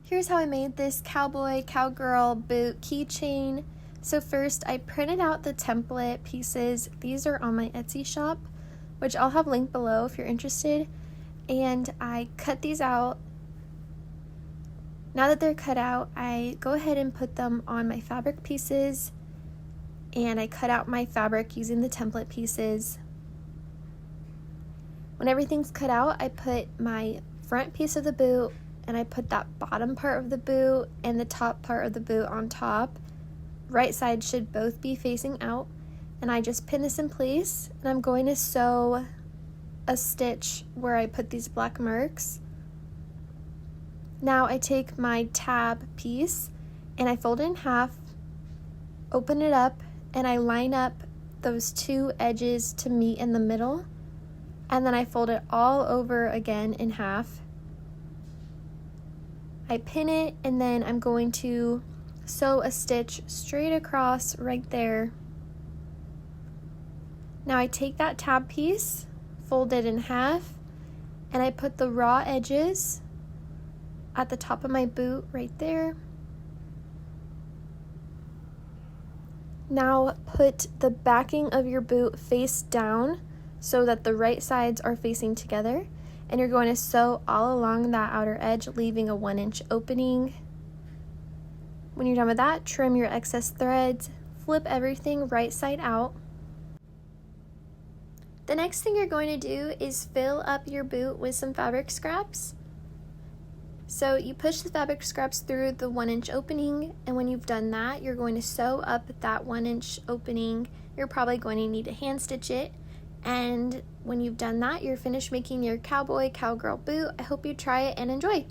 Here's how I made this cowboy, cowgirl boot keychain. So first I printed out the template pieces. These are on my Etsy shop, which I'll have linked below if you're interested. And I cut these out. Now that they're cut out, I go ahead and put them on my fabric pieces, and I cut out my fabric using the template pieces. When everything's cut out, I put my front piece of the boot, and I put that bottom part of the boot and the top part of the boot on top. Right side should both be facing out, and I just pin this in place, and I'm going to sew a stitch where I put these black marks. Now I take my tab piece and I fold it in half, open it up, and I line up those two edges to meet in the middle, and then I fold it all over again in half. I pin it, and then I'm going to sew a stitch straight across right there. Now I take that tab piece, fold it in half, and I put the raw edges at the top of my boot right there. Now put the backing of your boot face down so that the right sides are facing together, and you're going to sew all along that outer edge, leaving a 1-inch opening. When you're done with that, trim your excess threads, flip everything right side out. The next thing you're going to do is fill up your boot with some fabric scraps. So you push the fabric scraps through the 1-inch opening, and when you've done that, you're going to sew up that 1-inch opening. You're probably going to need to hand stitch it. And when you've done that, you're finished making your cowboy, cowgirl boot. I hope you try it and enjoy.